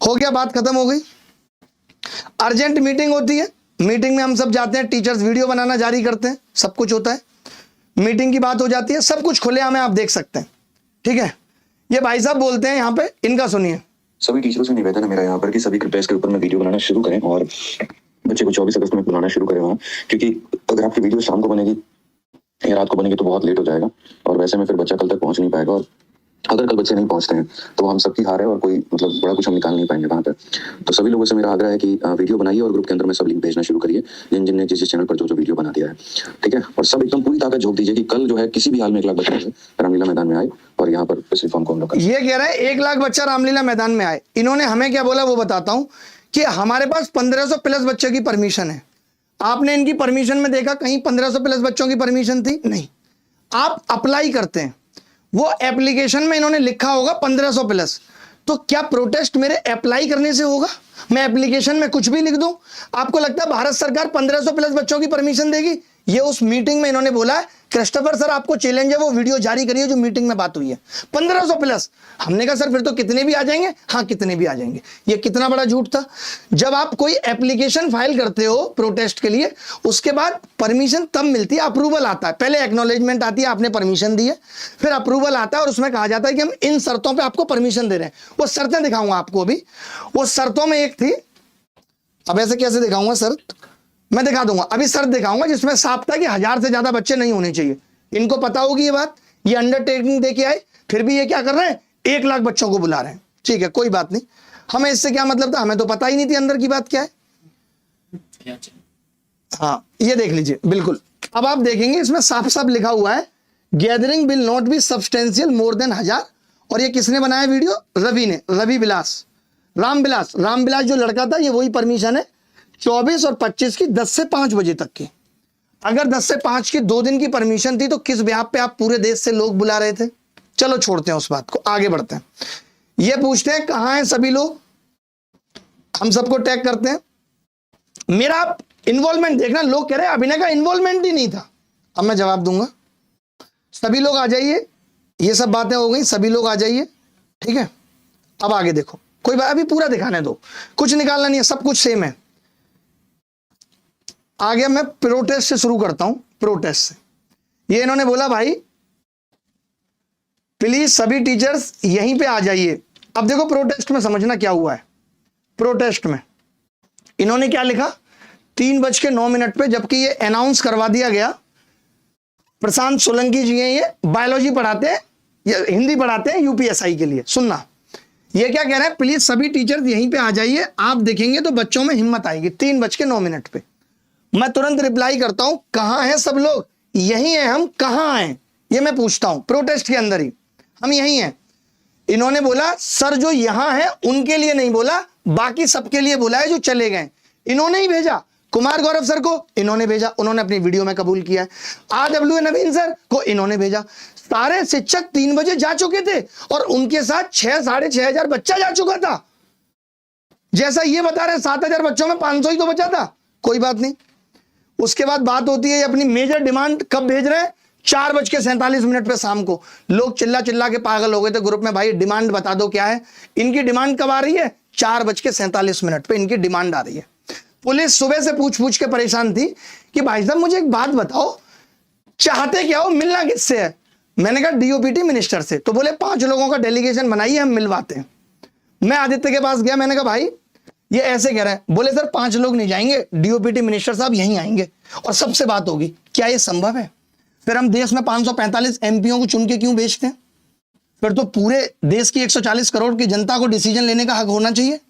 हो गया, बात खत्म हो गई। अर्जेंट मीटिंग होती है, मीटिंग में हम सब जाते हैं, टीचर्स वीडियो बनाना जारी करते हैं, सब कुछ होता है, मीटिंग की बात हो जाती है, सब कुछ खुलेआम है, आप देख सकते हैं। ठीक है, ये भाई साहब बोलते हैं यहाँ पे, इनका सुनिए। सभी टीचरों से निवेदन है मेरा यहाँ पर कि सभी कृपया इसके ऊपर में वीडियो बनाना शुरू करें और बच्चे को 24 अगस्त में बुलाना शुरू करें वहाँ, क्योंकि अगर आपकी वीडियो शाम को बनेगी या रात को बनेगी तो बहुत लेट हो जाएगा और वैसे में फिर बच्चा कल तक पहुंच नहीं पाएगा, और अगर कल बच्चे नहीं पहुंचते हैं तो हम सबकी हार है और कोई मतलब बड़ा कुछ हम निकाल नहीं पाएंगे वहाँ पे। तो सभी लोगों से मेरा आग्रह है कि वीडियो बनाइए और ग्रुप के अंदर में सब लिंक भेजना शुरू करिए जिन जिस चैनल पर जो वीडियो बना दिया है। ठीक है, और सब एकदम पूरी ताकत झोंक दीजिए कि कल जो है किसी भी हाल में 1 लाख बच्चे रामलीला मैदान में आए और यहाँ पर इस रिफॉर्म को हम लोग ये कह रहे हैं 1 लाख बच्चा रामलीला मैदान में आए। इन्होंने हमें क्या बोला वो बताता हूं कि हमारे पास 1500 प्लस बच्चों की परमिशन है। आपने इनकी परमिशन में देखा कहीं 1500 प्लस बच्चों की परमिशन थी? नहीं। आप अप्लाई करते हैं, वो एप्लीकेशन में इन्होंने लिखा होगा 1500 प्लस, तो क्या प्रोटेस्ट मेरे अप्लाई करने से होगा? मैं एप्लीकेशन में कुछ भी लिख दूं? आपको लगता है भारत सरकार 1500 प्लस बच्चों की परमिशन देगी? ये उस मीटिंग में इन्होंने बोला है, क्रिस्टोफर सर आपको चैलेंज है, वो वीडियो जारी करिए जो मीटिंग में बात हुई है 1500 प्लस। हमने कहा सर फिर तो कितने भी आ जाएंगे। हाँ कितने भी आ जाएंगे। ये कितना बड़ा झूठ था। जब आप कोई एप्लीकेशन फाइल करते हो प्रोटेस्ट के लिए, उसके बाद परमिशन तब मिलती है, अप्रूवल आता है। पहले एक्नॉलेजमेंट आती है, आपने परमिशन दी है, फिर अप्रूवल आता है और उसमें कहा जाता है कि हम इन शर्तों पर आपको परमिशन दे रहे हैं। वो शर्तें दिखाऊंगा आपको अभी। वो शर्तों में एक थी, अब ऐसे कैसे दिखाऊंगा शर्त, मैं दिखा दूंगा अभी शर्त दिखाऊंगा जिसमें साफ था कि 1000 से ज्यादा बच्चे नहीं होने चाहिए। इनको पता होगी ये बात, ये अंडरटेकिंग दे के आए, फिर भी ये क्या कर रहे हैं, 1 लाख बच्चों को बुला रहे हैं। ठीक है कोई बात नहीं, हमें इससे क्या मतलब था, हमें तो पता ही नहीं थी अंदर की बात क्या है। हाँ ये देख लीजिए, बिल्कुल अब आप देखेंगे इसमें साफ साफ लिखा हुआ है gathering will not be substantial more than 1000। और ये किसने बनाया वीडियो? रवि ने, रवि विलास, रामविलास जो लड़का था, ये वही परमिशन है 24 और 25 की 10 से 5 बजे तक की। अगर 10 से 5 की 2 दिन की परमिशन थी तो किस ब्याह पे आप पूरे देश से लोग बुला रहे थे? चलो छोड़ते हैं उस बात को, आगे बढ़ते हैं। ये पूछते हैं कहां हैं सभी लोग, हम सबको टैग करते हैं। मेरा आप इन्वॉल्वमेंट देखना, लोग कह रहे हैं अभिनय का इन्वॉल्वमेंट ही नहीं था। अब मैं जवाब दूंगा, सभी लोग आ जाइए, ये सब बातें हो गई, सभी लोग आ जाइए। ठीक है अब आगे देखो, कोई बात अभी पूरा दिखाने दो, कुछ निकालना नहीं है, सब कुछ सेम है। आगे मैं प्रोटेस्ट से शुरू करता हूं, प्रोटेस्ट से। ये इन्होंने बोला भाई प्लीज सभी टीचर्स यहीं पे आ जाइए। अब देखो प्रोटेस्ट में समझना क्या हुआ है। प्रोटेस्ट में इन्होंने क्या लिखा, 3:09 पे, जबकि ये अनाउंस करवा दिया गया। प्रशांत सोलंकी जी हैं, ये बायोलॉजी पढ़ाते हैं या हिंदी पढ़ाते हैं यूपीएसआई के लिए। सुनना, ये क्या कह रहे हैं, प्लीज सभी टीचर्स यहीं पे आ जाइए, आप देखेंगे तो बच्चों में हिम्मत आएगी। 3:09 पे मैं तुरंत रिप्लाई करता हूं, कहां हैं सब लोग? यहीं हैं हम, कहां हैं ये मैं पूछता हूं, प्रोटेस्ट के अंदर ही हम यहीं हैं। इन्होंने बोला सर जो यहां है उनके लिए नहीं बोला, बाकी सबके लिए बोला है जो चले गए। इन्होंने ही भेजा, कुमार गौरव सर को इन्होंने भेजा, उन्होंने अपनी वीडियो में कबूल किया है। RW नवीन सर को इन्होंने भेजा। सारे शिक्षक 3 बजे जा चुके थे और उनके साथ 6-6,500 बच्चा जा चुका था। जैसा ये बता रहे 7000 बच्चों में 500 ही तो बचा था। कोई बात नहीं, उसके बाद बात होती है अपनी मेजर डिमांड कब भेज रहे हैं, 4:47 पे शाम को। लोग चिल्ला चिल्ला के पागल हो गए थे ग्रुप में, भाई डिमांड बता दो क्या है। इनकी डिमांड कब आ रही है? 4:47 पे इनकी डिमांड आ रही है। पुलिस सुबह से पूछ पूछ के परेशान थी कि भाई साहब मुझे एक बात बताओ, चाहते क्या हो, मिलना किससे है? मैंने कहा DOPT मिनिस्टर से। तो बोले 5 लोगों का डेलीगेशन बनाइए, हम मिलवाते हैं। मैं आदित्य के पास गया, मैंने कहा भाई ये ऐसे कह रहे हैं। बोले सर 5 लोग नहीं जाएंगे, DOPT मिनिस्टर साहब यहीं आएंगे और सबसे बात होगी। क्या ये संभव है? फिर हम देश में 545 MPओं को चुन के क्यों भेजते हैं? फिर तो पूरे देश की 140 करोड़ की जनता को डिसीजन लेने का हक होना चाहिए।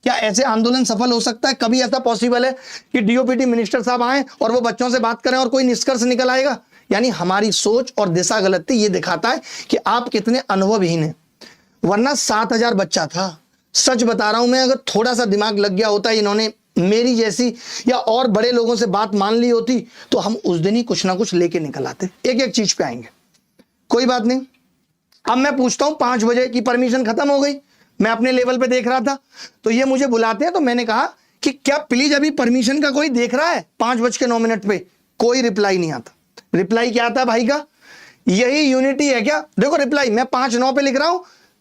क्या ऐसे आंदोलन सफल हो सकता है? कभी ऐसा पॉसिबल है कि DOPT मिनिस्टर साहब आए और वो बच्चों से बात करें और कोई निष्कर्ष निकल आएगा? यानी हमारी सोच और दिशा गलत थी। ये दिखाता है कि आप कितने अनुभवहीन हैं। वरना 7000 बच्चा था। सच बता रहा हूं मैं, अगर थोड़ा सा दिमाग लग गया होता, इन्होंने मेरी जैसी या और बड़े लोगों से बात मान ली होती, तो हम उस दिन ही कुछ ना कुछ लेके निकल आते। एक एक चीज पे आएंगे, कोई बात नहीं। अब मैं पूछता हूं, 5 बजे की परमिशन खत्म हो गई, मैं अपने लेवल पे देख रहा था, तो ये मुझे बुलाते हैं। तो मैंने कहा कि क्या प्लीज अभी परमिशन का कोई देख रहा है? 5:09 पे कोई रिप्लाई नहीं आता। रिप्लाई क्या आता है भाई का? यही यूनिटी है क्या? देखो रिप्लाई मैं 5:09 पे लिख रहा हूं,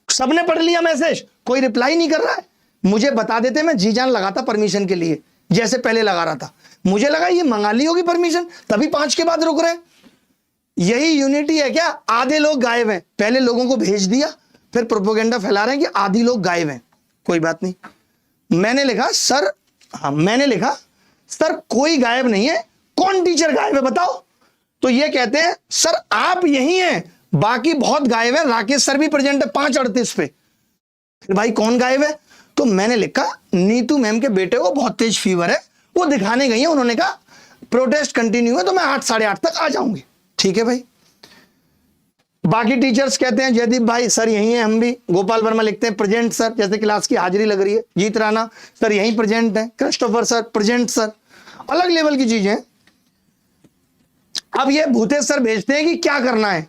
सबने पढ़ लिया मैसेज, कोई रिप्लाई नहीं कर रहा है। मुझे बता देते, मैं जी जान लगाता परमिशन के लिए, जैसे पहले लगा रहा था। मुझे लगा ये मंगा ली होगी परमिशन, तभी 5 के बाद रुक रहे हैं। यही यूनिटी है क्या? आधे लोग गायब हैं, पहले लोगों को भेज दिया, फिर प्रोपेगेंडा फैला रहे हैं कि आधी लोग गायब हैं। कोई बात नहीं, मैंने लिखा सर, हाँ मैंने लिखा सर कोई गायब नहीं है, कौन टीचर गायब है बताओ? तो ये कहते हैं सर आप यही हैं, बाकी बहुत गायब है, राकेश सर भी प्रेजेंट है 5:38 पे। फिर भाई कौन गायब है? तो मैंने लिखा नीतू मैम के बेटे को बहुत तेज फीवर है, वो दिखाने गई है, उन्होंने कहा प्रोटेस्ट कंटिन्यू है तो मैं 8 साढ़े 8 तक आ जाऊंगी। ठीक है भाई। बाकी टीचर्स कहते हैं जयदीप भाई सर यही है, हम भी। गोपाल वर्मा लिखते हैं प्रेजेंट सर, जैसे क्लास की हाजिरी लग रही है। जीत राणा सर यही प्रेजेंट है। Christopher sir present sir. अलग लेवल की चीजें। अब ये भूतेश सर भेजते हैं कि क्या करना है।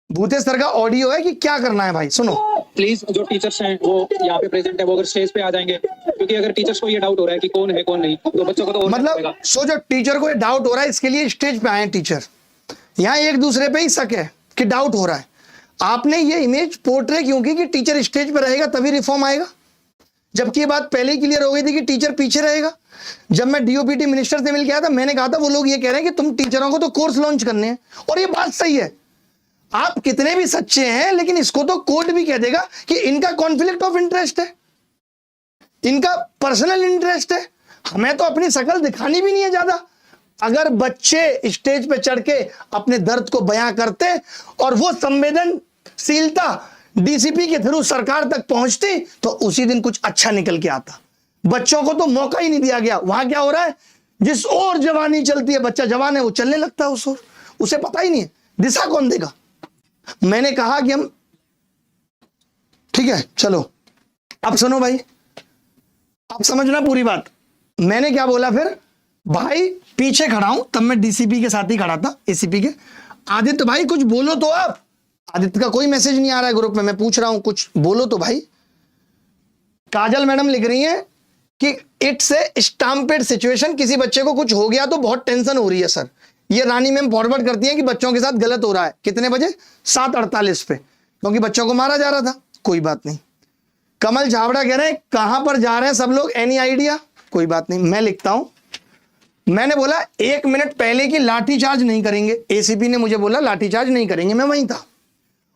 भूतेश सर का ऑडियो है कि क्या करना है भाई, सुनो। प्लीज जो टीचर्स हैं वो यहाँ पे प्रेजेंट है, वो अगर स्टेज पे आ जाएंगे, क्योंकि अगर टीचर्स को ये डाउट हो रहा है कि कौन है कौन नहीं, तो बच्चों को तो और मतलब लगेगा। सो जो टीचर को ये डाउट हो रहा है, इसके लिए स्टेज पे आए हैं टीचर। यहाँ एक दूसरे पे ही शक है कि डाउट हो रहा है। आपने ये इमेज पोर्ट्रे क्यों की कि टीचर स्टेज पे रहेगा तभी रिफॉर्म आएगा, जबकि ये बात पहले ही क्लियर हो गई थी कि टीचर पीछे रहेगा। जब मैं डीओपीटी मिनिस्टर से मिल के आया था, मैंने कहा था वो लोग ये कह रहे हैं कि तुम टीचरों को तो कोर्स लॉन्च करने हैं, और ये बात सही है। आप कितने भी सच्चे हैं, लेकिन इसको तो कोर्ट भी कह देगा कि इनका कॉन्फ्लिक्ट ऑफ इंटरेस्ट है, इनका पर्सनल इंटरेस्ट है। हमें तो अपनी शकल दिखानी भी नहीं है ज्यादा। अगर बच्चे स्टेज पे चढ़ के अपने दर्द को बयां करते और वो संवेदनशीलता डीसीपी के थ्रू सरकार तक पहुंचती, तो उसी दिन कुछ अच्छा निकल के आता। बच्चों को तो मौका ही नहीं दिया गया। वहां क्या हो रहा है, जिस ओर जवानी चलती है, बच्चा जवान है वो चलने लगता है उस ओर, उसे पता ही नहीं है दिशा कौन देगा। मैंने कहा कि हम ठीक है चलो, अब सुनो भाई, अब समझना पूरी बात। मैंने क्या बोला फिर, भाई पीछे खड़ा हूं, तब मैं डीसीपी के साथ ही खड़ा था, एसीपी के। आदित्य भाई कुछ बोलो तो। आप आदित्य का कोई मैसेज नहीं आ रहा है ग्रुप में, मैं पूछ रहा हूं कुछ बोलो तो भाई। काजल मैडम लिख रही हैं कि इट्स ए स्टैम्पेड सिचुएशन, किसी बच्चे को कुछ हो गया तो बहुत टेंशन हो रही है सर। ये रानी मैम फॉरवर्ड करती हैं कि बच्चों के साथ गलत हो रहा है। कितने बजे? 7:48 पे, क्योंकि बच्चों को मारा जा रहा था। कोई बात नहीं। कमल झावड़ा कह रहे हैं कहां पर जा रहे हैं सब लोग, एनी आइडिया? कोई बात नहीं, मैं लिखता हूं। मैंने बोला 1 मिनट पहले की लाठीचार्ज नहीं करेंगे। एसीपी ने मुझे बोला लाठीचार्ज नहीं करेंगे, मैं वहीं था,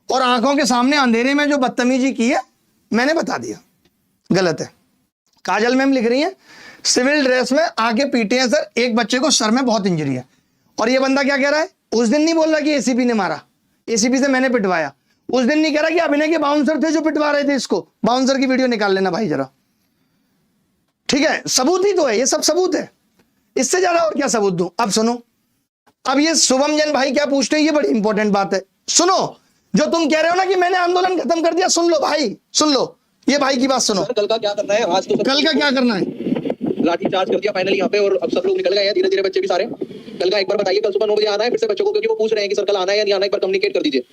और आंखों के सामने अंधेरे में जो बदतमीजी की है मैंने बता दिया, गलत है। काजल मैम लिख रही है सिविल ड्रेस में आके पीटे हैं सर, एक बच्चे को सर में बहुत इंजरी है। और ये बंदा क्या कह रहा है, उस दिन नहीं बोल रहा कि एसीपी ने मारा, एसीपी से मैंने पिटवाया। उस दिन नहीं कह रहा कि अभिनय के बाउंसर थे जो पिटवा रहे थे इसको। बाउंसर की वीडियो निकाल लेना भाई जरा, ठीक है? सबूत ही तो है, ये सब सबूत है, इससे ज्यादा और क्या सबूत दूं? अब सुनो, अब ये शुभम जैन भाई क्या पूछते हैं, ये बड़ी इंपॉर्टेंट बात है। सुनो, जो तुम कह रहे हो ना कि मैंने आंदोलन खत्म कर दिया, सुन लो भाई, सुन लो, ये भाई की बात सुनो। कल का क्या करना है? आज तो कल का क्या करना है? लाठी चार्ज कर दिया फाइनली यहाँ पे, और अब सब लोग निकल गए हैं धीरे धीरे, बच्चे भी सारे। कल का एक बार बताइए, कल सुबह 9 बजे आना है फिर से बच्चों को, क्योंकि वो पूछ रहे हैं कि सर कल आना है या नहीं आना है, एक बार कम्युनिकेट कर दीजिए।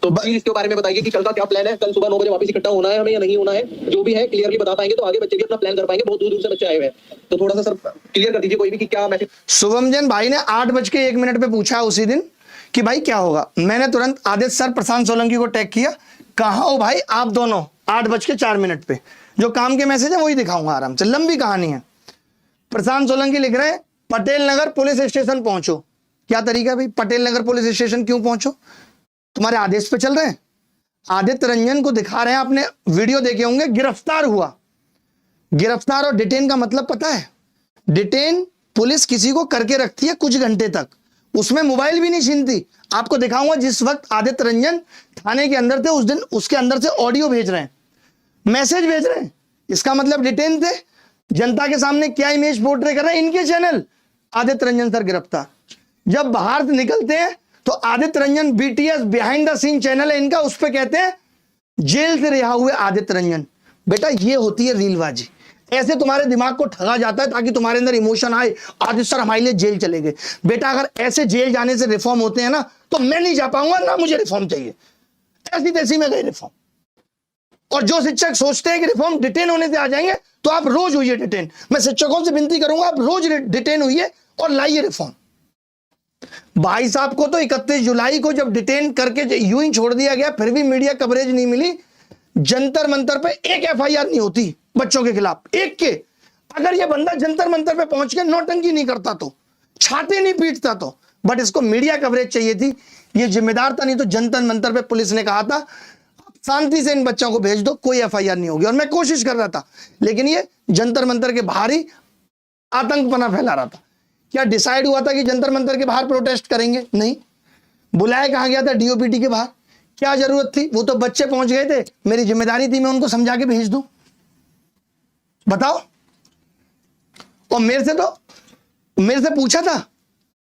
तो प्लीज इसके बारे में बताइए कि कल का क्या प्लान है, कल सुबह 9 बजे वापस इकट्ठा होना है हमें या नहीं होना है? जो भी है क्लियरली बता पाएंगे तो आगे बच्चे भी अपना प्लान कर पाएंगे। बहुत दूर दूर से बच्चे आए हुए हैं, तो थोड़ा सा सर क्लियर कर दीजिए कोई भी कि क्या मैसेज। शुभम जैन भाई ने 8:01 पे पूछा उसी दिन कि भाई क्या होगा। मैंने तुरंत आदित्य सर प्रशांत सोलंकी को टैग किया, कहा हो भाई आप दोनों 8:04 पे। जो काम के मैसेज है वही दिखाऊंगा आराम से, लंबी कहानी है। प्रशांत सोलंकी लिख रहे हैं पटेल नगर पुलिस स्टेशन पहुंचो। क्या तरीका है भाई, पटेल नगर पुलिस स्टेशन क्यों पहुंचो? तुम्हारे आदेश पे चल रहे हैं। आदित्य रंजन को दिखा रहे हैं, आपने वीडियो देखे होंगे, गिरफ्तार हुआ। गिरफ्तार और डिटेन का मतलब पता है? डिटेन पुलिस किसी को करके रखती है कुछ घंटे तक, उसमें मोबाइल भी नहीं छीनती। आपको दिखाऊंगा जिस वक्त आदित्य रंजन थाने के अंदर थे, उस दिन उसके अंदर से ऑडियो भेज रहे हैं, मैसेज भेज रहे हैं, इसका मतलब डिटेन थे। जनता के सामने क्या इमेज पोर्ट्रे कर रहे हैं इनके चैनल। आदित्य रंजन सर गिरफ्तार। जब बाहर से निकलते हैं तो Aditya Ranjan BTS behind the scene channel है इनका, उस पर कहते हैं जेल से रिहा हुए आदित्य रंजन। बेटा ये होती है रीलबाजी। ऐसे तुम्हारे दिमाग को ठगा जाता है ताकि तुम्हारे अंदर इमोशन आए, आदित्य सर हमारे लिए जेल चले गए। बेटा अगर ऐसे जेल जाने से रिफॉर्म होते हैं ना, तो मैं नहीं जा पाऊंगा, ना मुझे रिफॉर्म चाहिए। ऐसी तैसी में गए रिफॉर्म। और जो शिक्षक सोचते हैं कि रिफॉर्म डिटेन होने से आ जाएंगे, तो आप रोज होइए डिटेन। मैं शिक्षकों से विनती करूंगा आप रोज डिटेन होइए और लाइए रिफॉर्म। भाई साहब को तो 31 जुलाई को जब डिटेन करके यूं ही छोड़ दिया गया, फिर भी मीडिया कवरेज नहीं मिली। जंतर मंतर पे एक एफआईआर नहीं होती, बच्चों के खिलाफ, एक के। अगर ये बंदा जंतर मंतर पे पहुंच के नौटंकी नहीं करता तो, छाते नहीं पीटता तो, बट इसको मीडिया कवरेज चाहिए थी, ये जिम्मेदार था। नहीं तो जंतर मंतर पे पुलिस ने कहा था शांति से इन बच्चों को भेज दो, कोई एफआईआर नहीं होगी। और मैं कोशिश कर रहा था, लेकिन ये जंतर मंतर के बाहर ही आतंकपना फैला रहा था। क्या डिसाइड हुआ था कि जंतर मंतर के बाहर प्रोटेस्ट करेंगे? नहीं। बुलाया कहां गया था? डीओपीटी के बाहर। क्या जरूरत थी? वो तो बच्चे पहुंच गए थे, मेरी जिम्मेदारी थी मैं उनको समझा के भेज दूं। बताओ। और मेरे से पूछा था,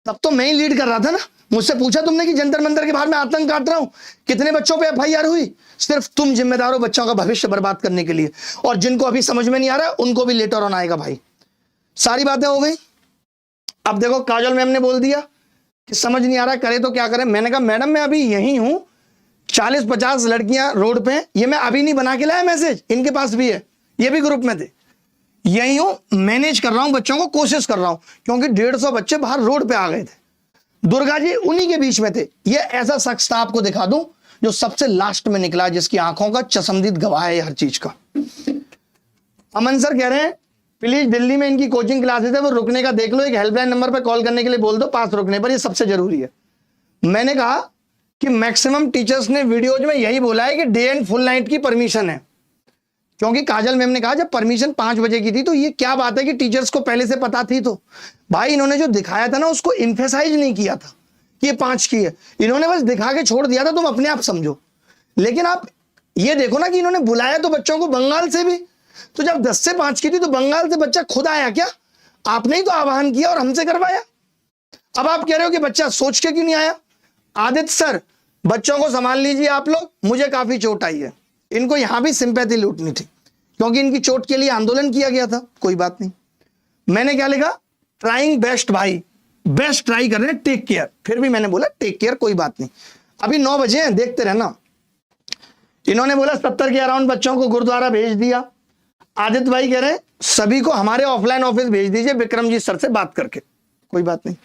तब तो मैं ही लीड कर रहा था ना। मुझसे पूछा तुमने कि जंतर मंतर के बाहर में आतंक काट रहा हूं, कितने बच्चों पे एफआईआर हुई? सिर्फ तुम जिम्मेदार हो बच्चों का भविष्य बर्बाद करने के लिए। और जिनको अभी समझ में नहीं आ रहा उनको भी लेटर ऑन आएगा भाई। सारी बातें हो गई। अब देखो काजल मैम ने बोल दिया कि समझ नहीं आ रहा करे तो क्या करें। मैंने कहा मैडम मैं अभी यही हूं, 40-50 लड़कियां रोड पे हैं। ये मैं अभी नहीं बना के लाया मैसेज, इनके पास भी है, ये भी ग्रुप में थे। यही हूं, मैनेज कर रहा हूं बच्चों को, कोशिश कर रहा हूं, क्योंकि 150 बच्चे बाहर रोड पे आ गए थे। दुर्गा जी उन्हीं के बीच में थे। ये ऐसा शख्स था, आपको दिखा दूं, जो सबसे लास्ट में निकला, जिसकी आंखों का चशमदीद गवाह है हर चीज का। अमन सर कह रहे हैं प्लीज दिल्ली में इनकी कोचिंग क्लासेस है, वो रुकने का देख लो, एक हेल्पलाइन नंबर पर कॉल करने के लिए बोल दो, पास रुकने पर, ये सबसे जरूरी है। मैंने कहा कि मैक्सिमम टीचर्स ने वीडियोज में यही बोला है कि डे एंड फुल नाइट की परमिशन है, क्योंकि काजल मैम ने कहा जब परमिशन 5 बजे की थी तो ये क्या बात है कि टीचर्स को पहले से पता थी। तो भाई इन्होंने जो दिखाया था ना उसको इम्फेसाइज नहीं किया था कि ये 5 की है, इन्होंने बस दिखा के छोड़ दिया था, तुम अपने आप समझो। लेकिन आप ये देखो ना कि इन्होंने बुलाया तो बच्चों को बंगाल से भी, तो जब 10 से 5 की थी तो बंगाल से बच्चा खुद आया क्या? आपने ही तो आह्वान किया और हमसे करवाया। अब आप कह रहे हो कि बच्चा सोच के क्यों नहीं आया? आदित्य सर बच्चों को संभाल लीजिए आप लोग, मुझे काफी चोट आई है। इनको यहां भी सिंपैथी लूटनी थी, क्योंकि इनकी चोट के लिए आंदोलन किया गया था। कोई बात नहीं। मैंने क्या लिखा? ट्राइंग बेस्ट भाई, बेस्ट ट्राई कर रहे हैं, टेक केयर। फिर भी मैंने बोला टेक केयर, कोई बात नहीं। अभी 9 बजे हैं, देखते रहना। इन्होंने बोला 70 के अराउंड बच्चों को गुरुद्वारा भेज दिया। आदित्य भाई कह रहे हैं सभी को हमारे ऑफलाइन ऑफिस भेज दीजिए विक्रमजीत सर से बात करके। कोई बात नहीं।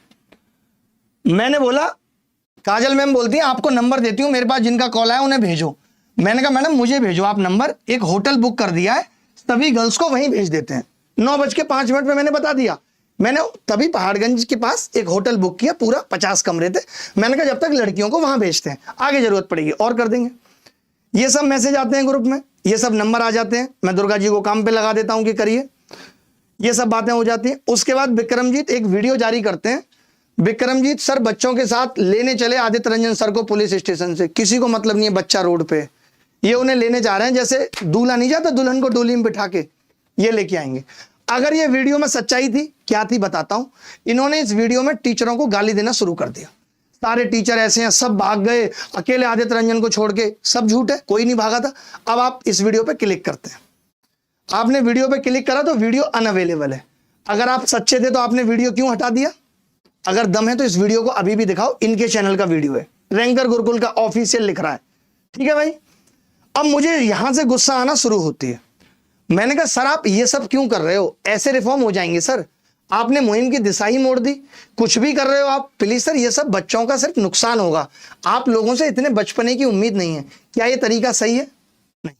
मैंने बोला, काजल मैम बोलती हैं आपको नंबर देती हूं, मेरे पास जिनका कॉल आया उन्हें भेजो। मैंने कहा मैडम मुझे भेजो आप नंबर, एक होटल बुक कर दिया है, सभी गर्ल्स को वहीं भेज देते हैं। 9:05 पे मैंने बता दिया। मैंने तभी पहाड़गंज के पास एक होटल बुक किया, पूरा 50 कमरे थे। मैंने कहा जब तक लड़कियों को वहां भेजते हैं, आगे जरूरत पड़ेगी और कर देंगे। ये सब मैसेज आते हैं ग्रुप में, ये सब नंबर आ जाते हैं, मैं दुर्गा जी को काम पे लगा देता हूं कि करिए, ये सब बातें हो जाती हैं। उसके बाद विक्रमजीत एक वीडियो जारी करते हैं। विक्रमजीत सर बच्चों के साथ लेने चले आदित्य रंजन सर को पुलिस स्टेशन से, किसी को मतलब नहीं है बच्चा रोड पे, ये उन्हें लेने जा रहे हैं जैसे दूल्हा नहीं जाता दुल्हन को डोली में बिठा के, ये लेके आएंगे। अगर ये वीडियो में सच्चाई थी, क्या थी बताता हूं। इन्होंने इस वीडियो में टीचरों को गाली देना शुरू कर दिया, सारे टीचर ऐसे हैं, सब भाग गए, अकेले आदित्य रंजन को छोड़ के, सब झूठ है, कोई नहीं भागा था। अब आप इस वीडियो पे क्लिक करते हैं, आपने वीडियो पे क्लिक करा तो वीडियो अनअवेलेबल है। अगर आप सच्चे थे तो आपने वीडियो क्यों हटा दिया? अगर दम है तो इस वीडियो को अभी भी दिखाओ, इनके चैनल का वीडियो है, रैंकर गुरुकुल का ऑफिशियल लिख रहा है, ठीक है भाई। अब मुझे यहां से गुस्सा आना शुरू होती है। मैंने कहा सर आप ये सब क्यों कर रहे हो? ऐसे रिफॉर्म हो जाएंगे सर, आपने मुहिम की दिशा ही मोड़ दी। कुछ भी कर रहे हो आप, प्लीज सर ये सब बच्चों का सिर्फ नुकसान होगा, आप लोगों से इतने बचपने की उम्मीद नहीं है। क्या ये तरीका सही है? नहीं।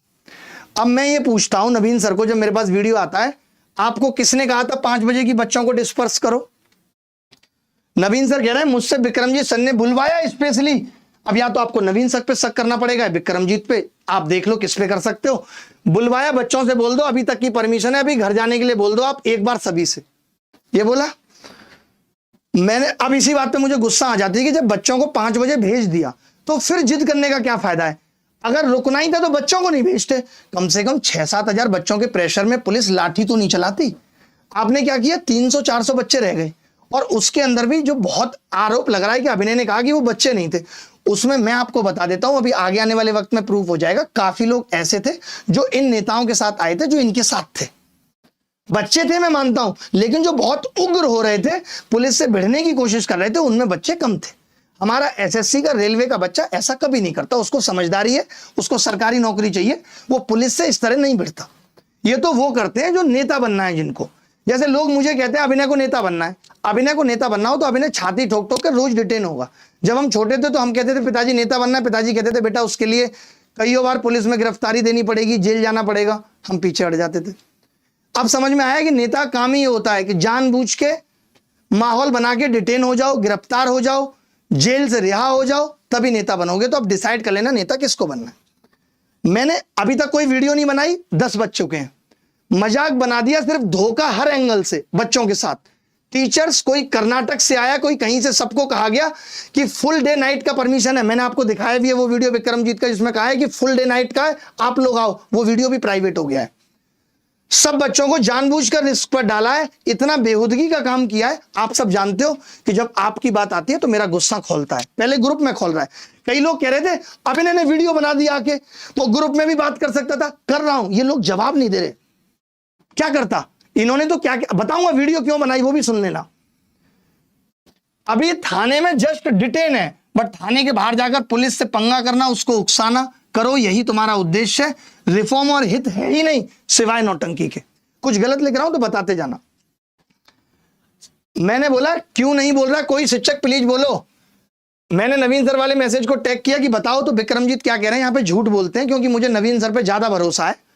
अब मैं ये पूछता हूं नवीन सर को, जब मेरे पास वीडियो आता है, आपको किसने कहा था 5 बजे की बच्चों को डिस्पर्स करो? नवीन सर कह रहे हैं मुझसे विक्रमजीत सर ने बुलवाया स्पेशली। अब या तो आपको नवीन सर पे शक करना पड़ेगा, विक्रमजीत पे, आप देख लो किस पे कर सकते हो। बुलवाया, बच्चों से बोल दो अभी तक की परमिशन है, अभी घर जाने के लिए बोल दो आप एक बार सभी से, ये बोला। मैंने अब इसी बात पे मुझे गुस्सा आ जाती है कि जब बच्चों को 5 बजे भेज दिया तो फिर जिद करने का क्या फायदा है? अगर रुकना ही था तो बच्चों को नहीं भेजते, कम से कम 6-7 हजार बच्चों के प्रेशर में पुलिस लाठी तो नहीं चलाती। आपने क्या किया, 300-400 बच्चे रह गए, और उसके अंदर भी जो बहुत आरोप लग रहा है कि अभिनय ने कहा कि वो बच्चे नहीं थे, उसमें मैं आपको बता देता हूं, अभी आगे आने वाले वक्त में प्रूफ हो जाएगा। काफी लोग ऐसे थे जो इन नेताओं के साथ आए थे, जो इनके साथ थे, बच्चे थे मैं मानता हूं, लेकिन जो बहुत उग्र हो रहे थे, पुलिस से भिड़ने की कोशिश कर रहे थे, उनमें बच्चे कम थे। हमारा एसएससी का, रेलवे का बच्चा ऐसा कभी नहीं करता, उसको समझदारी है, उसको सरकारी नौकरी चाहिए, वो पुलिस से इस तरह नहीं भिड़ता। ये तो वो करते हैं जो नेता बनना है जिनको, जैसे लोग मुझे कहते हैं अभिनय को नेता बनना है। अभिनय को नेता बनना हो तो अभिनय छाती ठोक ठोक कर रोज डिटेन होगा। जब हम छोटे थे तो हम कहते थे पिताजी नेता बनना है, पिताजी कहते थे बेटा उसके लिए कई बार पुलिस में गिरफ्तारी देनी पड़ेगी, जेल जाना पड़ेगा, हम पीछे हट जाते थे। अब समझ में आया कि नेता का काम ही होता है कि जानबूझ के माहौल बना के डिटेन हो जाओ, गिरफ्तार हो जाओ, जेल से रिहा हो जाओ, तभी नेता बनोगे। तो अब डिसाइड कर लेना नेता किसको बनना है। मैंने अभी तक कोई वीडियो नहीं बनाई, 10 बज चुके हैं, मजाक बना दिया, सिर्फ धोखा हर एंगल से बच्चों के साथ। टीचर्स कोई कर्नाटक से आया, कोई कहीं से, सबको कहा गया कि फुल डे नाइट का परमिशन है। मैंने आपको दिखाया भी है वो वीडियो विक्रमजीत का, जिसमें कहा है कि फुल डे नाइट का है, आप लोग आओ। वो वीडियो भी प्राइवेट हो गया है। सब बच्चों को जानबूझकर रिस्क पर डाला है, इतना बेहुदगी का काम किया है। आप सब जानते हो कि जब आपकी बात आती है तो मेरा गुस्सा खोलता है। पहले ग्रुप में खोल रहा है, कई लोग कह रहे थे अब इन्होंने वीडियो बना दिया आके तो ग्रुप में भी बात कर सकता था, कर रहा हूं। ये लोग जवाब नहीं दे रहे, क्या करता इन्होंने तो क्या बताऊंगा वीडियो क्यों बनाई, वो भी सुन लेना। अभी थाने में जस्ट डिटेन है, बट थाने के बाहर जाकर पुलिस से पंगा करना, उसको उकसाना, करो, यही तुम्हारा उद्देश्य है। रिफॉर्म और हित है ही नहीं सिवाय नौटंकी के। कुछ गलत लिख रहा हूं तो बताते जाना। मैंने बोला क्यों नहीं बोल रहा कोई शिक्षक, प्लीज बोलो। मैंने नवीन सर वाले मैसेज को टैग किया कि बताओ तो विक्रमजीत क्या कह रहे हैं। यहां पे झूठ बोलते हैं, क्योंकि मुझे नवीन सर पे ज्यादा भरोसा है।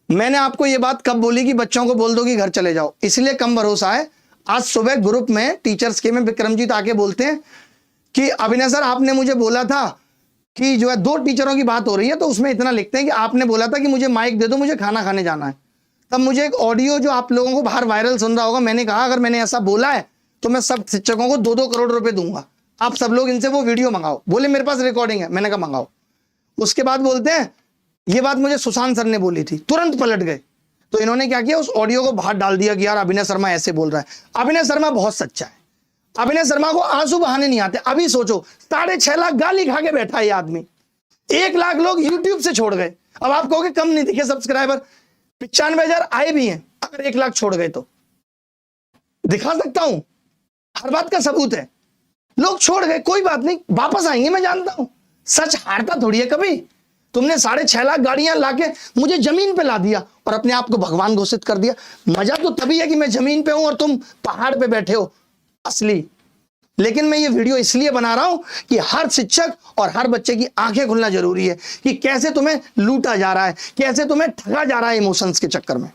मैंने आपको यह बात कब बोली कि बच्चों को बोल दो कि घर चले जाओ, इसलिए कम भरोसा है। आज सुबह ग्रुप में टीचर्स के में विक्रमजीत आके बोलते हैं कि अभिनय सर आपने मुझे बोला था कि जो है 2 टीचरों की बात हो रही है, तो उसमें इतना लिखते हैं कि आपने बोला था कि मुझे माइक दे दो, मुझे खाना खाने जाना है। तब मुझे एक ऑडियो जो आप लोगों को बाहर वायरल सुन रहा होगा, मैंने कहा अगर मैंने ऐसा बोला है तो मैं सब शिक्षकों को 2-2 करोड़ रुपए दूंगा, आप सब लोग इनसे वो वीडियो मंगाओ। बोले मेरे पास रिकॉर्डिंग है, मैंने कहा मंगाओ। उसके बाद बोलते हैं ये बात मुझे सुशांत सर ने बोली थी, तुरंत पलट गए। तो इन्होंने क्या किया, उस ऑडियो को बाहर डाल दिया कि यार अभिनय शर्मा ऐसे बोल रहा है। अभिनय शर्मा बहुत सच्चा है, अभिनय शर्मा को आंसू बहाने नहीं आते। अभी सोचो 6.5 लाख गाली खा के बैठा है ये आदमी, 1 लाख लोग यूट्यूब से छोड़ गए। अब आप कहोगे कम नहीं दिखे सब्सक्राइबर, 95,000 आए भी हैं, अगर 1 लाख छोड़ गए तो दिखा सकता हूं, हर बात का सबूत है। लोग छोड़ गए, कोई बात नहीं, वापस आएंगे, मैं जानता हूं। सच हारता थोड़ी है कभी। तुमने 6.5 लाख गाड़ियां लाके मुझे जमीन पे ला दिया और अपने आप को भगवान घोषित कर दिया। मजा तो तभी है कि मैं जमीन पे हूं और तुम पहाड़ पे बैठे हो असली। लेकिन मैं ये वीडियो इसलिए बना रहा हूं कि हर शिक्षक और हर बच्चे की आंखें खुलना जरूरी है कि कैसे तुम्हें लूटा जा रहा है, कैसे तुम्हें ठगा जा रहा है इमोशंस के चक्कर में।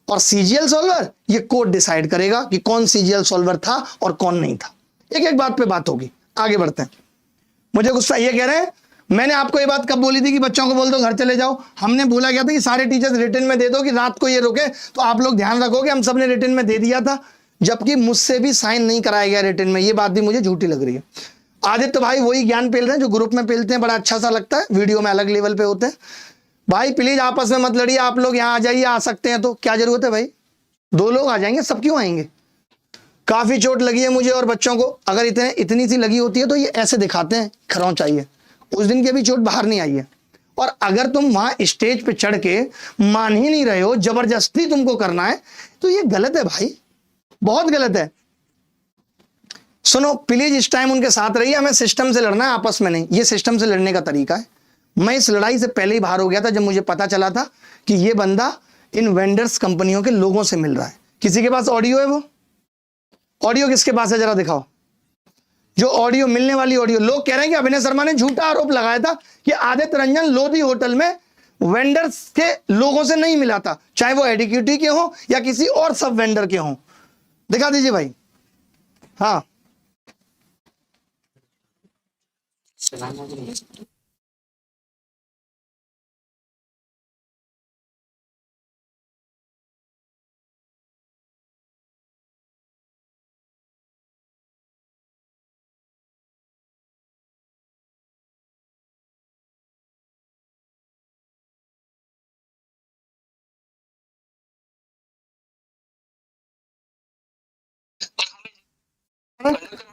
और सीजीएल सॉल्वर ये कोड डिसाइड करेगा कि कौन सीजीएल सॉल्वर था और कौन नहीं था। एक एक बात पे बात होगी, आगे बढ़ते हैं। मुझे गुस्सा ये कह रहे हैं, मैंने आपको ये बात कब बोली थी कि बच्चों को बोल दो घर चले जाओ। हमने बोला क्या था कि सारे टीचर्स रिटर्न में दे दो कि रात को ये रुके, तो आप लोग ध्यान रखोगे हम सबने रिटर्न में दे दिया था, जबकि मुझसे भी साइन नहीं कराया गया रिटर्न में। ये बात भी मुझे झूठी लग रही है। आदित्य भाई वही ज्ञान पेल रहे हैं जो ग्रुप में पेलते हैं, बड़ा अच्छा सा लगता है, वीडियो में अलग लेवल पे होते हैं। भाई प्लीज आपस में मत लड़िए, आप लोग यहाँ आ जाइए, आ सकते हैं तो क्या जरूरत है भाई, 2 लोग आ जाएंगे, सब क्यों आएंगे। काफी चोट लगी है मुझे और बच्चों को, अगर इतनी सी लगी होती है तो ये ऐसे दिखाते हैं खरोंच चाहिए। उस दिन की अभी चोट बाहर नहीं आई है। और अगर तुम वहां स्टेज पे चढ़ के मान ही नहीं रहे हो, जबरदस्ती तुमको करना है, तो ये गलत है भाई, बहुत गलत है। सुनो प्लीज इस टाइम उनके साथ रहिए, हमें सिस्टम से लड़ना है, आपस में नहीं। ये सिस्टम से लड़ने का तरीका है। मैं इस लड़ाई से पहले ही बाहर हो गया था जब मुझे पता चला था कि ये बंदा इन वेंडर्स कंपनियों के लोगों से मिल रहा है। किसी के पास ऑडियो है, वो ऑडियो किसके पास है जरा दिखाओ। जो ऑडियो मिलने वाली ऑडियो, लोग कह रहे हैं कि अभिनय शर्मा ने झूठा आरोप लगाया था कि आदित्य रंजन लोधी होटल में वेंडर्स के लोगों से नहीं मिला था, चाहे वो एडिक्यूटी के हो या किसी और सब वेंडर के हों। दिखा दीजिए भाई। हाँ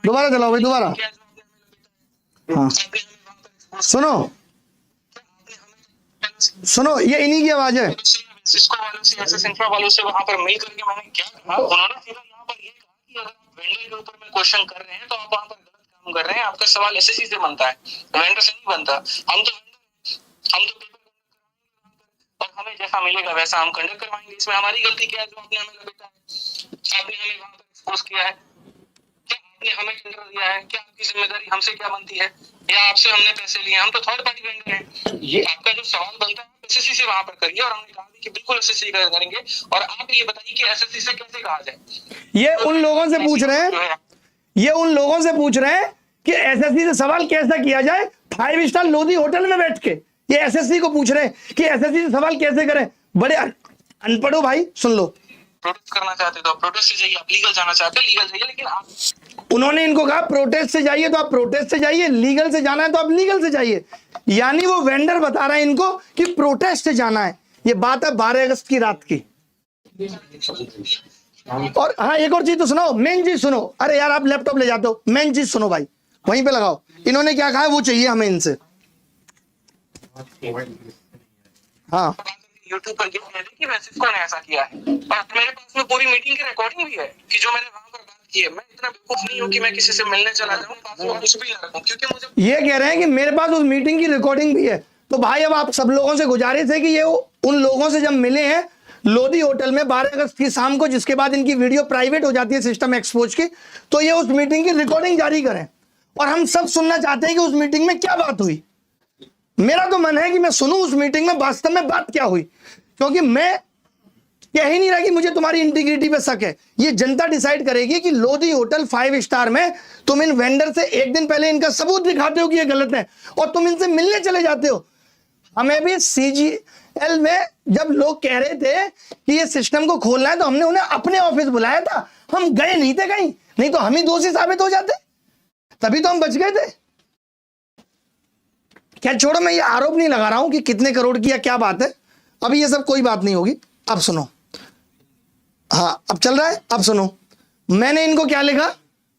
दोबारा चलाओ भाई, दोबारा। हाँ सुनो सुनो, ये इन्हीं की आवाज है। सिस्को वालों से ऐसे सेंट्रा वालों से वहां पर मिल करके मैंने क्या कहा, उन्होंने सीधा यहाँ पर ये कहा कि अगर आप वेंडर के ऊपर में क्वेश्चन कर रहे हैं तो आप वहां पर गलत काम कर रहे हैं, आपका सवाल एसएससी से बनता है, वेंडर से नहीं बनता। हम तो पेपर और हमें जैसा मिलेगा वैसा हम कंडक्ट करवाएंगे। इसमें हमारी गलती क्या है जो आपने हमें लपेटा है, आपने हमें वहां पर एक्सपोज किया है, क्या आपने हमें टेंडर दिया है, क्या आपकी जिम्मेदारी हमसे क्या बनती है, या आपसे हमने पैसे लिए, हम तो थर्ड पार्टी वेंडर हैं। ये आपका जो सवाल बनता है एसएससी से वहां पर करिए, और हमने कहा भी कि बिल्कुल एसएससी करेंगे। और आप ये बताइए कि एसएससी से कैसे कहा जाए। ये उन लोगों से पूछ रहे हैं, ये उन लोगों से पूछ रहे हैं कि एसएससी से सवाल कैसे किया जाए 5 स्टार लोधी होटल में बैठ के। ये एसएससी को पूछ रहे हैं कि एसएससी से सवाल कैसे करें। बड़े अनपढ़ो भाई, सुन लो। प्रोटेस्ट करना चाहते तो आप प्रोटेस्ट से जाइए, आप लीगल जाना चाहते हैं लीगल जाइए, लेकिन आप उन्होंने इनको कहा प्रोटेस्ट से जाइए तो आप प्रोटेस्ट से जाइए, लीगल से जाना है तो आप लीगल से जाइए। यानी वो वेंडर बता रहा है इनको कि प्रोटेस्ट से जाना है। ये बात है 12 अगस्त की रात की। और हाँ, एक और चीज तो सुनो, मेन चीज सुनो। अरे यार आप लैपटॉप ले जाते हो, मेन चीज सुनो भाई, वहीं पे लगाओ। इन्होंने क्या कहा है वो चाहिए हमें इनसे। हाँ, यूट्यूब पर ये कह दे कि वैसे ने ऐसा किया है, और मेरे पास में पूरी मीटिंग की रिकॉर्डिंग भी है कि जो मैंने वहां पर बात की है। मैं इतना बेवकूफ नहीं हूँ कि मैं किसी से मिलने चला जाऊँ, पास में कुछ भी ना रखूं, क्योंकि मुझे ये कह रहे हैं कि मेरे पास उस मीटिंग की रिकॉर्डिंग भी है। तो भाई अब आप सब लोगों से गुजारिश है कि ये उन लोगों से जब मिले हैं लोधी होटल में 12 अगस्त की शाम को, जिसके बाद इनकी वीडियो प्राइवेट हो जाती है सिस्टम एक्सपोज की, तो ये उस मीटिंग की रिकॉर्डिंग जारी करें। और हम सब सुनना चाहते हैं कि उस मीटिंग में क्या बात हुई। मेरा तो मन है कि मैं सुनूं उस मीटिंग में वास्तव में बात क्या हुई, क्योंकि मैं कह ही नहीं रहा कि मुझे तुम्हारी इंटीग्रिटी पे शक है। ये जनता डिसाइड करेगी कि लोधी होटल 5 स्टार में तुम इन वेंडर से एक दिन पहले इनका सबूत दिखाते हो कि ये गलत है, और तुम इनसे मिलने चले जाते हो। हमें भी सीजीएल में जब लोग कह रहे थे कि ये सिस्टम को खोलना है, तो हमने उन्हें अपने ऑफिस बुलाया था। हम गए नहीं थे कहीं, नहीं तो हम ही दोषी साबित हो जाते, तभी तो हम बच गए थे। क्या छोड़ो, मैं ये आरोप नहीं लगा रहा हूं कि कितने करोड़ की या क्या बात है। अभी ये सब कोई बात नहीं होगी। अब सुनो, हाँ अब चल रहा है, अब सुनो। मैंने इनको क्या लिखा,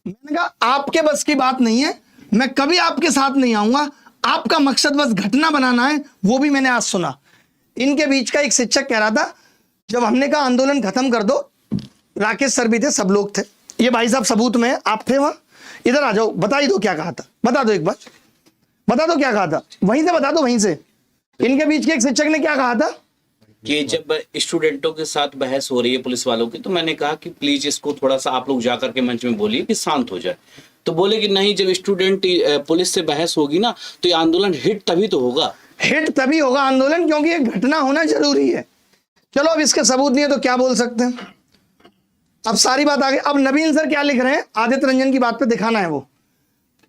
मैंने कहा आपके बस की बात नहीं है, मैं कभी आपके साथ नहीं आऊंगा, आपका मकसद बस घटना बनाना है। वो भी मैंने आज सुना। इनके बीच का एक शिक्षक कह रहा था, जब हमने कहा आंदोलन खत्म कर दो, राकेश सर भी थे, सब लोग थे, ये भाई साहब सबूत में है, आप थे वहां, इधर आ जाओ, बता ही दो क्या कहा था, बता दो एक बार, बता दो क्या कहा था, वहीं से बता दो, वहीं से। इनके बीच के एक शिक्षक ने क्या कहा था कि जब स्टूडेंटों के साथ बहस हो रही है पुलिस वालों की, तो मैंने कहा कि प्लीज इसको थोड़ा सा आप लोग जाकर के मंच में बोलिए कि शांत हो जाए। तो बोले कि नहीं, जब स्टूडेंट पुलिस से बहस होगी ना तो ये आंदोलन हिट तभी तो होगा। हिट तभी होगा आंदोलन, क्योंकि ये घटना होना जरूरी है। चलो अब इसके सबूत नहीं है तो क्या बोल सकते हैं। अब सारी बात आ गई। अब नवीन सर क्या लिख रहे हैं, आदित्य रंजन की बात पे दिखाना है वो।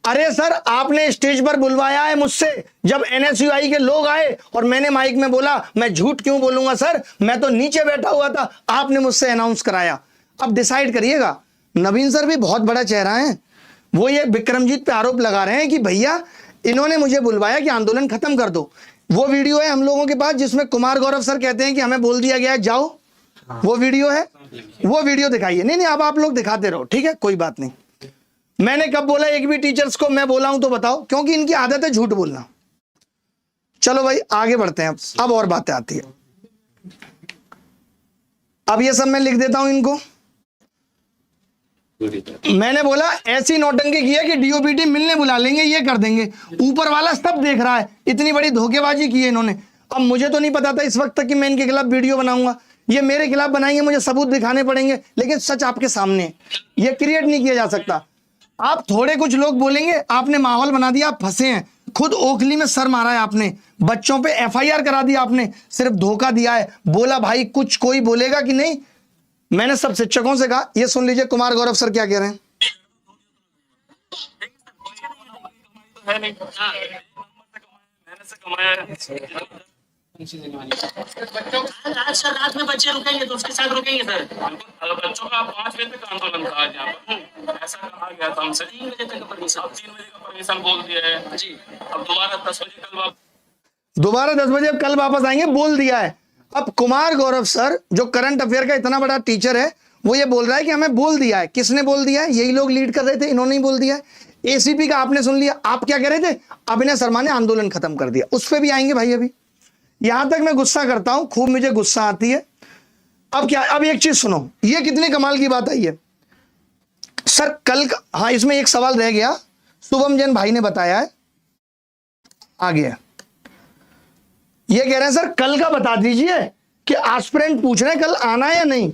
अरे सर, आपने स्टेज पर बुलवाया है मुझसे, जब एनएसयूआई के लोग आए और मैंने माइक में बोला, मैं झूठ क्यों बोलूंगा सर, मैं तो नीचे बैठा हुआ था, आपने मुझसे अनाउंस कराया। अब डिसाइड करिएगा। नवीन सर भी बहुत बड़ा चेहरा है, वो ये विक्रमजीत पे आरोप लगा रहे हैं कि भैया इन्होंने मुझे बुलवाया कि आंदोलन खत्म कर दो। वो वीडियो है हम लोगों के पास जिसमें कुमार गौरव सर कहते हैं कि हमें बोल दिया गया है जाओ, वो वीडियो है, वो वीडियो दिखाइए। नहीं अब आप लोग दिखाते रहो, ठीक है, कोई बात नहीं। मैंने कब बोला एक भी टीचर्स को मैं बोला हूं तो बताओ, क्योंकि इनकी आदत है झूठ बोलना। चलो भाई आगे बढ़ते हैं। अब और बातें आती है। अब ये सब मैं लिख देता हूं इनको। मैंने बोला ऐसी नौटंकी की है कि डीओपीटी मिलने बुला लेंगे, ये कर देंगे, ऊपर वाला सब देख रहा है। इतनी बड़ी धोखेबाजी की है इन्होंने। अब मुझे तो नहीं पता था इस वक्त तक कि मैं इनके खिलाफ वीडियो बनाऊंगा। ये मेरे खिलाफ बनाएंगे, मुझे सबूत दिखाने पड़ेंगे, लेकिन सच आपके सामने है, ये क्रिएट नहीं किया जा सकता। आप थोड़े कुछ लोग बोलेंगे, आपने माहौल बना दिया, आप फंसे हैं। खुद ओखली में सर मारा है आपने, बच्चों पे एफआईआर करा दिया आपने, सिर्फ धोखा दिया है। बोला भाई कुछ कोई बोलेगा कि नहीं। मैंने सब शिक्षकों से कहा, ये सुन लीजिए कुमार गौरव सर क्या कह रहे हैं। आज सर रात में बच्चे रुकेंगे तो उसके साथ रुकेंगे सर। बच्चों का 5 बजे तक आंदोलन था आज यहाँ पर, ऐसा कहा गया था हमसे। 3 बजे तक परमिशन, अब 3 बजे का परमिशन बोल दिया है जी। अब दोबारा 10 बजे कल वापस, दोबारा 10 बजे कल वापस आएंगे बोल दिया है। अब कुमार गौरव सर जो करंट अफेयर का इतना बड़ा टीचर है, वो ये बोल रहा है कि हमें बोल दिया है। किसने बोल दिया है? यही लोग लीड कर रहे थे, इन्होंने ही बोल दिया है। एसीपी का आपने सुन लिया। आप क्या कह रहे थे? अभिनय शर्मा ने आंदोलन खत्म कर दिया। उस पर भी आएंगे भाई। अभी यहां तक मैं गुस्सा करता हूं, खूब मुझे गुस्सा आती है। अब क्या, अब एक चीज सुनो, ये कितने कमाल की बात आई है सर। कल का, हाँ इसमें एक सवाल रह गया, शुभम जैन भाई ने बताया है, आ गया। ये कह रहे हैं सर कल का बता दीजिए कि एस्पिरेंट पूछ रहे हैं कल आना है या नहीं।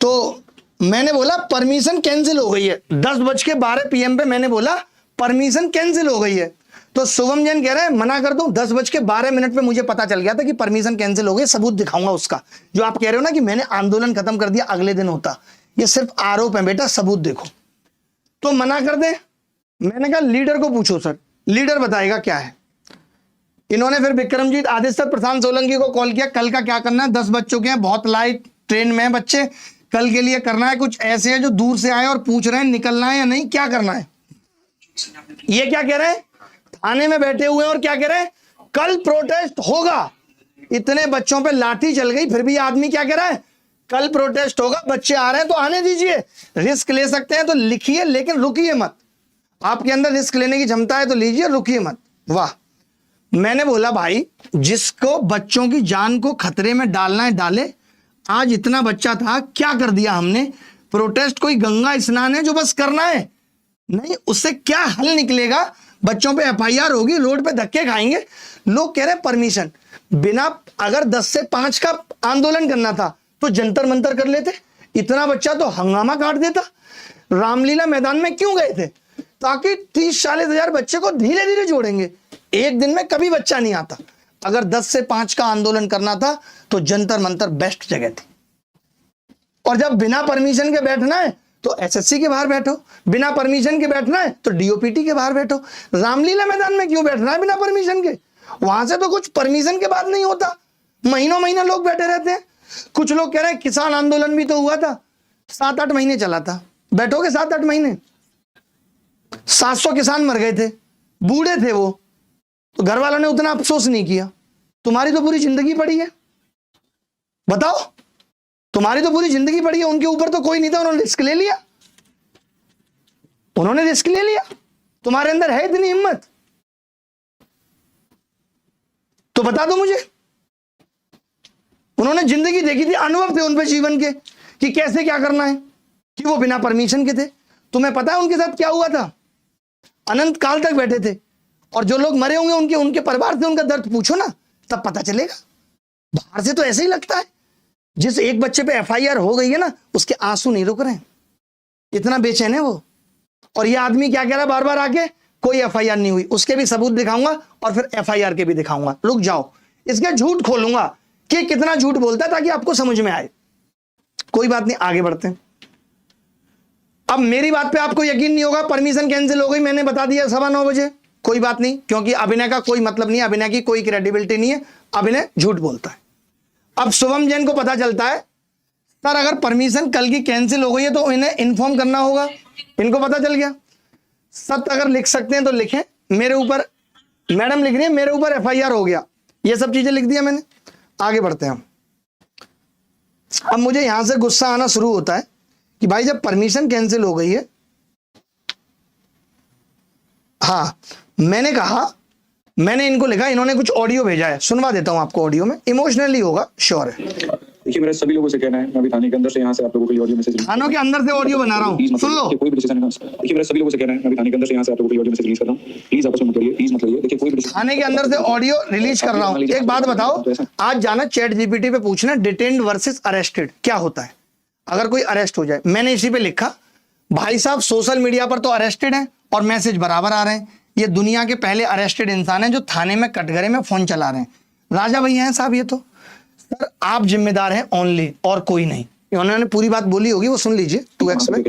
तो मैंने बोला परमिशन कैंसिल हो गई है। 10:12 PM पे मैंने बोला परमिशन कैंसिल हो गई है। तो शुभम जैन कह रहे हैं मना कर दूं, 10:12 पे मुझे पता चल गया था कि परमिशन कैंसिल हो गई, सबूत दिखाऊंगा उसका। जो आप कह रहे हो ना कि मैंने आंदोलन खत्म कर दिया अगले दिन होता, ये सिर्फ आरोप है बेटा, सबूत देखो। तो मना कर दे। मैंने कहा लीडर को पूछो सर, लीडर बताएगा क्या है। इन्होंने फिर विक्रमजीत आदित्य प्रशांत सोलंकी को कॉल किया, कल का क्या करना है, 10 बज चुके हैं, बहुत लाइट ट्रेन में है बच्चे, कल के लिए करना है कुछ। ऐसे है जो दूर से आए और पूछ रहे हैं निकलना है या नहीं, क्या करना है। ये क्या कह रहे हैं, थाने में बैठे हुए हैं और क्या कह रहे हैं, कल प्रोटेस्ट होगा। इतने बच्चों पे लाठी चल गई, फिर भी आदमी क्या कह रहा है, कल प्रोटेस्ट होगा, बच्चे आ रहे हैं तो आने दीजिए, रिस्क ले सकते हैं तो लिखिए, लेकिन रुकिए मत। आपके अंदर रिस्क लेने की क्षमता है तो लीजिए, रुकिए मत। वाह। मैंने बोला भाई जिसको बच्चों की जान को खतरे में डालना है डाले। आज इतना बच्चा था, क्या कर दिया हमने। प्रोटेस्ट कोई गंगा स्नान है जो बस करना है नहीं, उससे क्या हल निकलेगा। बच्चों पे एफआईआर होगी, रोड पे धक्के खाएंगे। लोग कह रहे परमिशन बिना, अगर 10 से 5 का आंदोलन करना था तो जंतर मंतर कर लेते, इतना बच्चा तो हंगामा काट देता। रामलीला मैदान में क्यों गए थे, ताकि 30-40 हजार बच्चे को धीरे धीरे जोड़ेंगे, एक दिन में कभी बच्चा नहीं आता। अगर 10 से 5 का आंदोलन करना था तो जंतर मंतर बेस्ट जगह थी। और जब बिना परमिशन के बैठना है तो एसएससी के बाहर बैठो, बिना परमिशन के बैठना है तो डीओपीटी के बाहर बैठो। रामलीला मैदान में क्यों बैठना है बिना परमिशन के, वहां से तो कुछ परमिशन के बाद नहीं होता, महीनों महीना लोग बैठे रहते हैं। कुछ लोग कह रहे हैं किसान आंदोलन भी तो हुआ था, 7-8 महीने चला था, बैठोगे 7-8 महीने, 700 किसान मर गए थे, बूढ़े थे वो, तो घर वालों ने उतना अफसोस नहीं किया। तुम्हारी तो पूरी जिंदगी पड़ी है, बताओ, तुम्हारी तो पूरी जिंदगी पड़ी है, उनके ऊपर तो कोई नहीं था, उन्होंने रिस्क ले लिया, उन्होंने रिस्क ले लिया। तुम्हारे अंदर है इतनी हिम्मत तो बता दो मुझे। उन्होंने जिंदगी देखी थी, अनुभव थे उन पे जीवन के कि कैसे क्या करना है, कि वो बिना परमिशन के थे। तुम्हें पता है उनके साथ क्या हुआ था, अनंत काल तक बैठे थे। और जो लोग मरे होंगे उनके परिवार से उनका दर्द पूछो ना, तब पता चलेगा। बाहर से तो ऐसे ही लगता है, जिस एक बच्चे पे एफआईआर हो गई है ना, उसके आंसू नहीं रुक रहे हैं, इतना बेचैन है वो। और ये आदमी क्या कह रहा है बार बार आके, कोई एफआईआर नहीं हुई, उसके भी सबूत दिखाऊंगा और फिर एफआईआर के भी दिखाऊंगा। रुक जाओ, इसके झूठ खोलूंगा कि कितना झूठ बोलता है, ताकि आपको समझ में आए। कोई बात नहीं, आगे बढ़ते हैं। अब मेरी बात पे आपको यकीन नहीं होगा, परमिशन कैंसिल हो गई, मैंने बता दिया 9:15 बजे, कोई बात नहीं, क्योंकि अभिनय का कोई मतलब नहीं है, अभिनय की कोई क्रेडिबिलिटी नहीं है, अभिनय झूठ बोलता है। अब शुभम जैन को पता चलता है सर अगर परमिशन कल की कैंसिल हो गई है तो इन्हें इन्फॉर्म करना होगा। इनको पता चल गया, सत्य अगर लिख सकते हैं तो लिखें। मेरे ऊपर मैडम लिख रही है मेरे ऊपर एफआईआर हो गया, ये सब चीजें लिख दिया मैंने। आगे बढ़ते हैं हम। अब मुझे यहां से गुस्सा आना शुरू होता है कि भाई जब परमिशन कैंसिल हो गई है, हाँ मैंने कहा, मैंने इनको लिखा, इन्होंने कुछ ऑडियो भेजा है, सुनवा देता हूं आपको। ऑडियो में इमोशनली होगा, श्योर है। देखिए मेरा सभी लोगों से कहना है, मैं अभी थाने के अंदर से यहाँ से आप लोगों के लिए ऑडियो मैसेज, थानों के अंदर से ऑडियो बना रहा हूं, सुन लो। कोई भी डिसीजन है ना, देखिए मेरा सभी लोगों से कहना है, मैं अभी थाने के अंदर से यहाँ से आप लोगों के लिए ऑडियो मैसेज रिलीज कर रहा हूँ, प्लीज आपस में मत करिए, प्लीज मत करिए। देखिए कोई भी थाने के अंदर से ऑडियो रिलीज कर रहा हूं। एक बात बताओ, आज जाना चैट जीपीटी पे पूछना डिटेन्ड वर्सेस अरेस्टेड क्या होता है अगर कोई अरेस्ट हो जाए। मैंने इसी पे लिखा, भाई साहब सोशल मीडिया पर तो अरेस्टेड है और मैसेज बराबर आ रहे हैं। ये दुनिया के पहले अरेस्टेड इंसान हैं जो थाने में कटघरे में फोन चला रहे हैं। राजा भैया हैं साहब, ये तो सर आप जिम्मेदार हैं ओनली, और कोई नहीं। उन्होंने पूरी बात बोली होगी, वो सुन लीजिए 2x पे।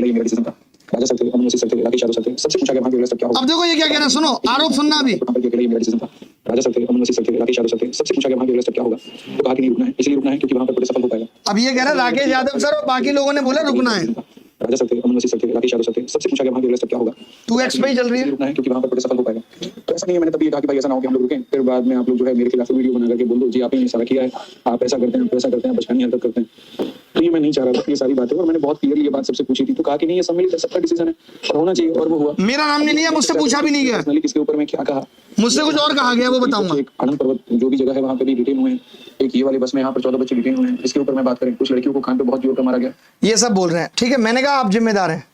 राजा सर थे, अमन सर थे, राकेश यादव सर थे, सबसे पूछा गया वहां पे क्या होगा। अब देखो ये क्या कह रहे हैं, सुनो आरोप सुनना अभी। राजा सर थे, अमन सर थे, राकेश यादव सर थे, सबसे पूछा गया वहां पे क्या होगा, तो कहा कि नहीं रुकना है, इसलिए रुकना है क्योंकि वहां पर बड़े सफल हो पाएगा। अब ये कह रहे हैं राकेश यादव सर और बाकी लोगों ने बोला रुकना है। राजा सर थे, अमन सर थे, राकेश यादव सर थे, सबसे पूछा गया वहां पे क्या होगा, 2x पे ही चल रही है, रुकना है क्योंकि वहां पर बड़े सफल हो पाएगा। तो ऐसा नहीं है, मैंने तभी कहा कि भाई ऐसा ना हो कि हम लोग रुकें, फिर बाद में आप लोग जो है मेरे खिलाफ वीडियो बना करके बोल दो जी आपने ये सारा किया है, आप ऐसा करते हैं, पैसा करते हैं, बचकानी हरकत करते हैं। तो ये मैं नहीं चाह रहा था ये सारी बातें, और मैंने बहुत क्लियरली ये बात सबसे पूछी थी, तो कहा कि नहीं ये सम्मिलित सबका डिसीजन है और होना चाहिए, और वो हुआ। मेरा नाम नहीं लिया, मुझसे पूछा भी नहीं गया, किसके ऊपर मैं क्या कहा, मुझसे कुछ और कहा गया वो बताऊंगा। एक आनंद पर्वत जो भी जगह है वहां पे भी डिटेन हुए हैं, एक ये वाली बस में यहाँ पर 14 बच्चे डिटेन हुए हैं, इसके ऊपर मैं बात करें। कुछ लड़कियों को कान पे बहुत जोर का मारा गया, ये सब बोल रहे हैं। ठीक है, मैंने कहा आप जिम्मेदार हैं,